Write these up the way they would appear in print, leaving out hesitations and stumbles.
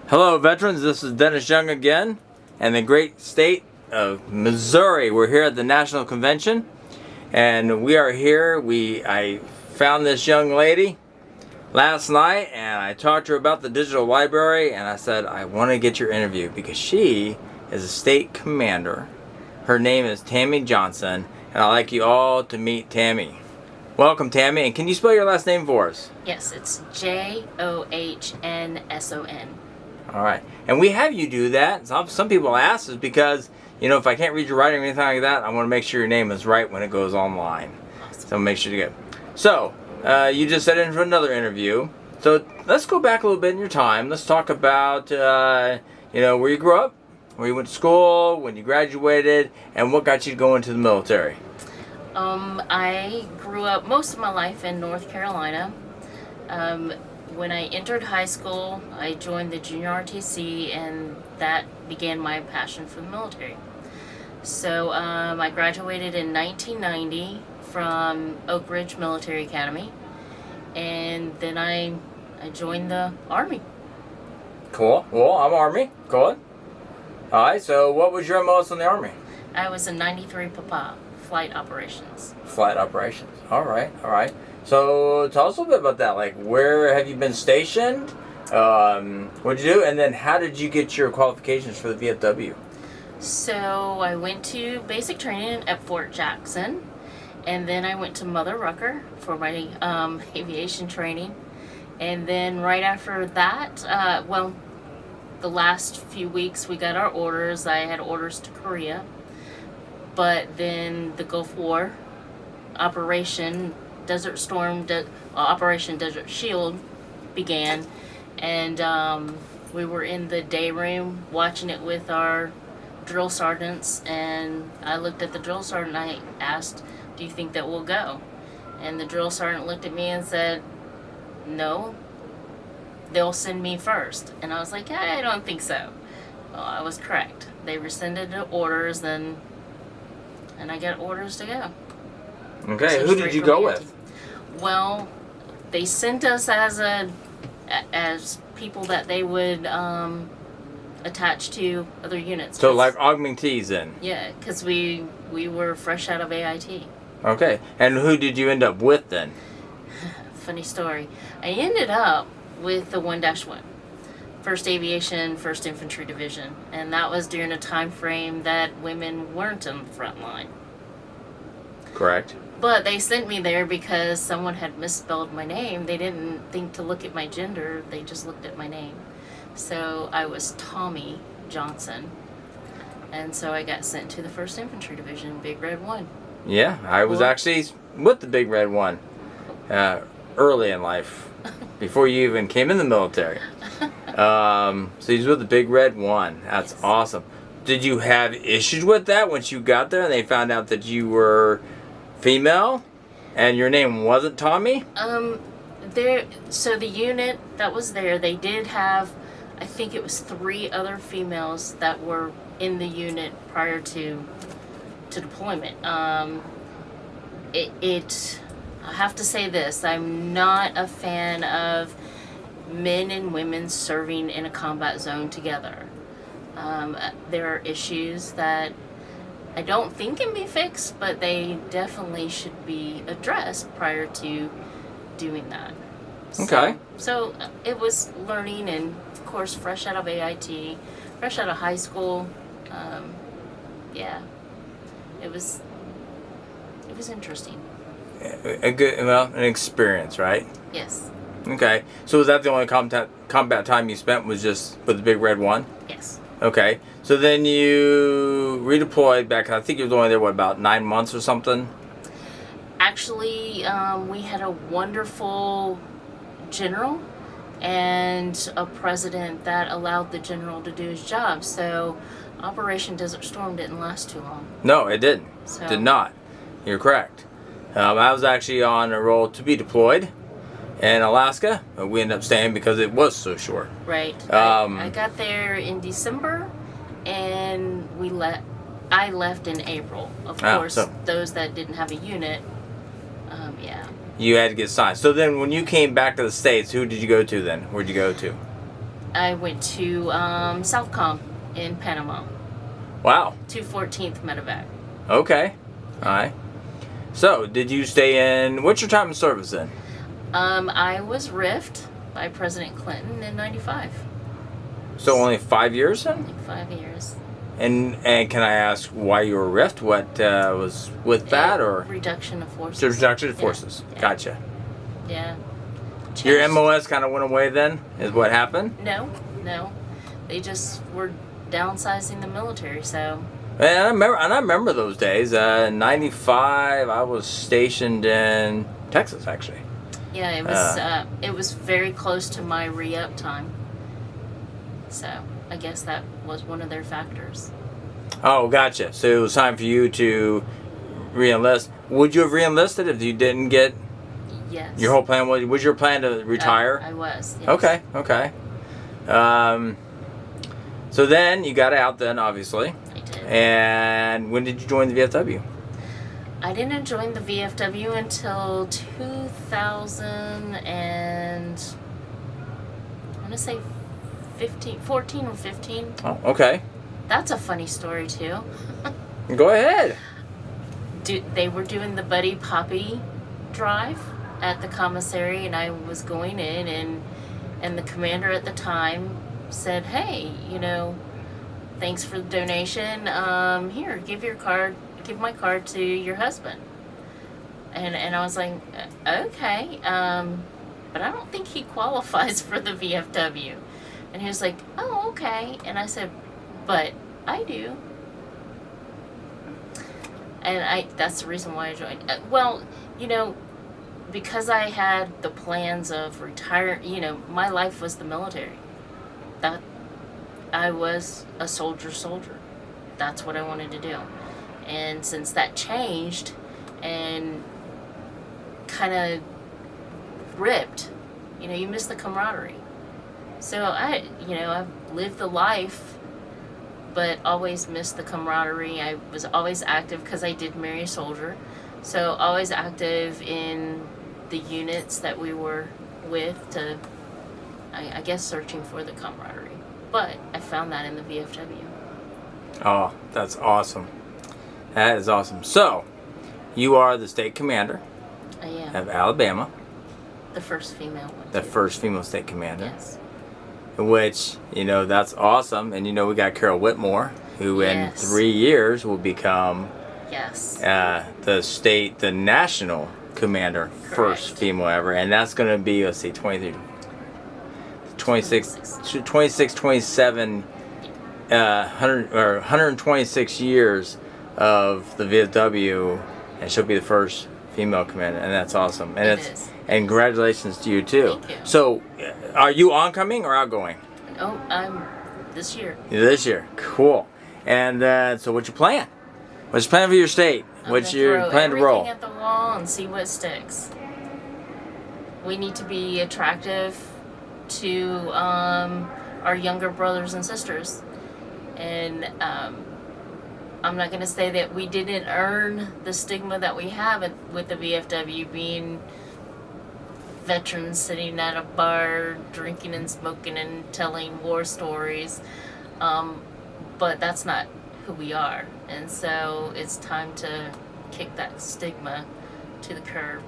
Hello, veterans. This is Dennis Young again, and the great state of Missouri. We're here at the National Convention, and we are here. I found this young lady last night, and I talked to her about the digital library, and I said, I want to get your interview because she is a state commander. Her name is Tammy Johnson, and I'd like you all to meet Tammy. Welcome, Tammy, and can you spell your last name for us? Yes, it's Johnnson. All right, and we have you do that. Some people ask is because, if I can't read your writing or anything like that, I want to make sure your name is right when it goes online. Awesome. So make sure you get. So, you just set in for another interview. So let's go back a little bit in your time. Let's talk about, where you grew up, where you went to school, when you graduated, and what got you to go into the military. I grew up most of my life in North Carolina. When I entered high school, I joined the junior RTC, and that began my passion for the military. So I graduated in 1990 from Oak Ridge Military Academy, and then I joined the Army. Cool. Well, I'm Army. Cool. All right. So, what was your most in the Army? I was in 93 Papa, Flight Operations. Flight operations. All right. So tell us a little bit about that. Like, where have you been stationed? What'd you do? And then how did you get your qualifications for the VFW? So I went to basic training at Fort Jackson, and then I went to Mother Rucker for my aviation training. And then right after that, the last few weeks we got our orders. I had orders to Korea. But then the Gulf War, Operation Desert Shield began, and we were in the day room watching it with our drill sergeants, and I looked at the drill sergeant and I asked, do you think that we'll go? And the drill sergeant looked at me and said, no, they'll send me first. And I was like, I don't think so. Well, I was correct. They rescinded the orders, and I got orders to go. Okay, So who did you go with? Well, they sent us as people that they would attach to other units. So like augmentees then? Yeah, because we were fresh out of AIT. Okay, and who did you end up with then? Funny story. I ended up with the 1-1. 1st Aviation, 1st Infantry Division. And that was during a time frame that women weren't on the front line. Correct. But they sent me there because someone had misspelled my name. They didn't think to look at my gender. They just looked at my name. So I was Tammy Johnson. And so I got sent to the 1st Infantry Division, Big Red 1. Yeah, I was actually with the Big Red 1 early in life, before you even came in the military. So you was with the Big Red 1. That's Yes. Awesome. Did you have issues with that once you got there and they found out that you were female and your name wasn't Tommy? So the unit that was there, they did have, I think it was 3 other females that were in the unit prior to deployment. I have to say this, I'm not a fan of men and women serving in a combat zone together. There are issues that I don't think can be fixed, but they definitely should be addressed prior to doing that. Okay. So it was learning, and of course, fresh out of AIT, fresh out of high school. It was interesting. An experience, right? Yes. Okay. So was that the only combat time you spent was just with the Big Red 1? Yes. Okay. So then you redeployed back, I think you were only there, about 9 months or something? Actually, we had a wonderful general and a president that allowed the general to do his job. So Operation Desert Storm didn't last too long. No, it didn't. So. Did not. You're correct. I was actually on a roll to be deployed in Alaska. We ended up staying because it was so short. Right. I got there in December, and I left in April. Of course, those that didn't have a unit, yeah. You had to get signed. So then when you came back to the States, who did you go to then? Where'd you go to? I went to Southcom in Panama. Wow. 214th medevac. Okay. All right. So, did you stay in? What's your time in service then? I was riffed by President Clinton in '95. So only 5 years then? Like 5 years. And can I ask why you were riffed? What was with that, or reduction of forces? Just reduction of forces. Yeah. Gotcha. Yeah. Your Changed. MOS kind of went away then, is what happened? No. They just were downsizing the military, so. And I remember those days. In '95, I was stationed in Texas, actually. Yeah, it was very close to my re-up time. So I guess that was one of their factors. Oh, gotcha. So it was time for you to re-enlist. Would you have re-enlisted if you didn't get? Yes. Your whole plan was your plan to retire? I was. Yes. Okay. So then you got out then, obviously. I did. And when did you join the VFW? I didn't join the VFW until 2000 and I want to say 14 or 15. Oh, okay. That's a funny story too. Go ahead. They were doing the Buddy Poppy drive at the commissary, and I was going in, and the commander at the time said, "Hey, thanks for the donation. Here, give my card to your husband." And I was like, "Okay, but I don't think he qualifies for the VFW." And he was like, "Oh, okay." And I said, "But I do." And that's the reason why I joined. Because I had the plans of retire, my life was the military. That I was a soldier. That's what I wanted to do. And since that changed and kind of ripped, you miss the camaraderie. So I've lived the life, but always missed the camaraderie. I was always active because I did marry a soldier. So always active in the units that we were with I guess searching for the camaraderie. But I found that in the VFW. Oh, that's awesome. That is awesome. So, you are the state commander I am. of Alabama. The first female one. The too. first female state commander. Yes. Which, that's awesome. And we got Carol Whitmore, who Yes. in 3 years will become Yes. the national commander, Correct. first female ever. And that's going to be, let's see, 26, 27, 126 years of the VFW, and she'll be the first female commander, and that's awesome. And It is. And congratulations to you too. Thank you. So, are you oncoming or outgoing? Oh, I'm this year. This year, cool. And so, what's your plan? What's your plan for your state? What's I'm gonna your throw plan to roll? everything at the wall and see what sticks. We need to be attractive to our younger brothers and sisters, and I'm not going to say that we didn't earn the stigma that we have with the VFW, being veterans sitting at a bar drinking and smoking and telling war stories, but that's not who we are, and so it's time to kick that stigma to the curb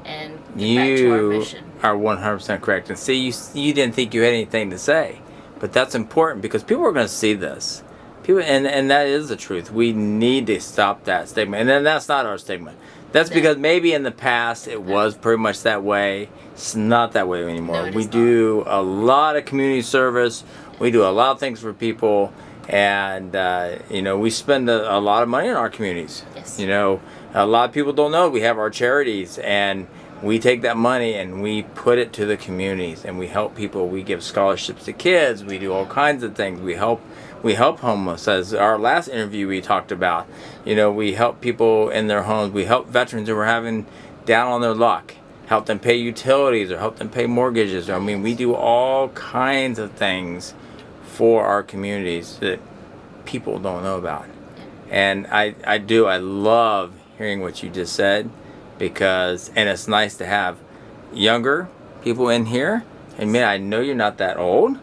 and get back to our You mission. are 100% correct. And see, you didn't think you had anything to say, but that's important because people are going to see this. People, and that is the truth. We need to stop that stigma, and then that's not our stigma. That's because maybe in the past it was pretty much that way. It's not that way anymore. No, it We is not. do a lot of community service. We do a lot of things for people, and we spend a lot of money in our communities. Yes. A lot of people don't know we have our charities, and we take that money and we put it to the communities, and we help people. We give scholarships to kids. We do all kinds of things. We help homeless, as our last interview we talked about. We help people in their homes. We help veterans who are having down on their luck, help them pay utilities or help them pay mortgages. We do all kinds of things for our communities that people don't know about. And I love hearing what you just said, and it's nice to have younger people in here. And man, I know you're not that old,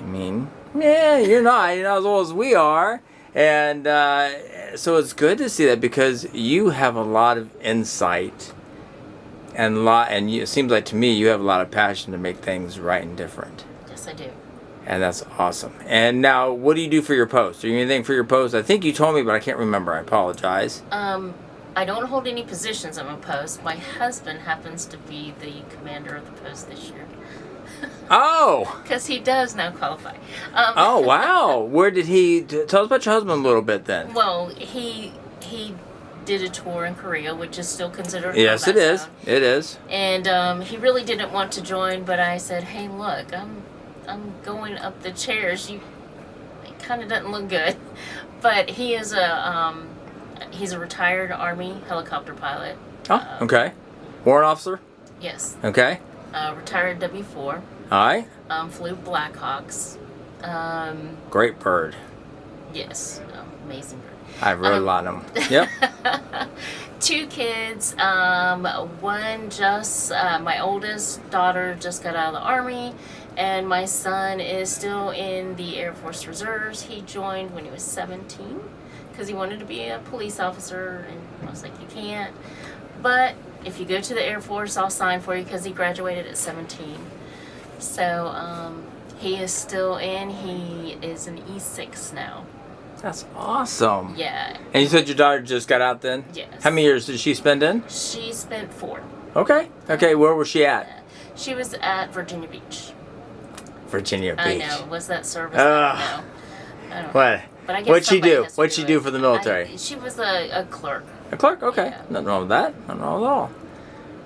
I mean, yeah, you're not as old as we are. And so it's good to see that because you have a lot of insight and it seems like to me you have a lot of passion to make things right and different. Yes, I do. And that's awesome. And now, what do you do for your post? Do you do anything for your post? I think you told me, but I can't remember. I apologize. I don't hold any positions on my post. My husband happens to be the commander of the post this year. Oh! Because he does now qualify. Oh, wow. Where did he... Tell us about your husband a little bit then. Well, he did a tour in Korea, which is still considered a Yes, it combat is. zone. It is. And he really didn't want to join, but I said, hey, look, I'm going up the chairs. It kind of doesn't look good. But he is he's a retired Army helicopter pilot. Oh, okay. Warrant officer? Yes. Okay. Retired W4. All right. Flew Blackhawks. Great bird. Yes. Amazing bird. I've rode a lot of them. Yep. 2 kids. One just, my oldest daughter just got out of the Army, and my son is still in the Air Force Reserves. He joined when he was 17 because he wanted to be a police officer, and I was like, you can't. But if you go to the Air Force, I'll sign for you because he graduated at 17. So he is still in. He is an E6 now. That's awesome. Yeah. And you said your daughter just got out then? Yes. How many years did she spend in? She spent 4. Okay. Okay, where was she at? She was at Virginia Beach. Virginia Beach. I know. Was that service? I don't know. What? But I guess What'd she somebody do? has to What'd she do for the military? She was a clerk. A clerk? Okay. Yeah. Nothing wrong with that. Nothing wrong at all.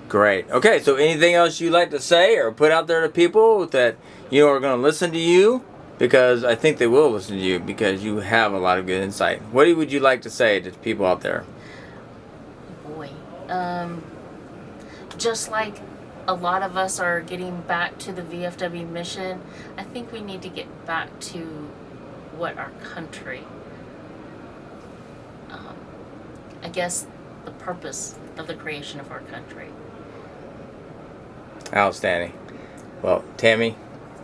Great. Okay, so anything else you'd like to say or put out there to people that are going to listen to you? Because I think they will listen to you because you have a lot of good insight. What would you like to say to people out there? Boy. Just like a lot of us are getting back to the VFW mission, I think we need to get back to what our country, I guess the purpose of the creation of our country. Outstanding. Well, Tammy,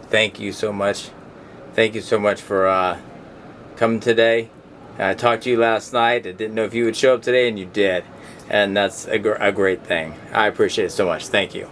thank you so much. Thank you so much for coming today. I talked to you last night. I didn't know if you would show up today, and you did. And that's a great thing. I appreciate it so much. Thank you.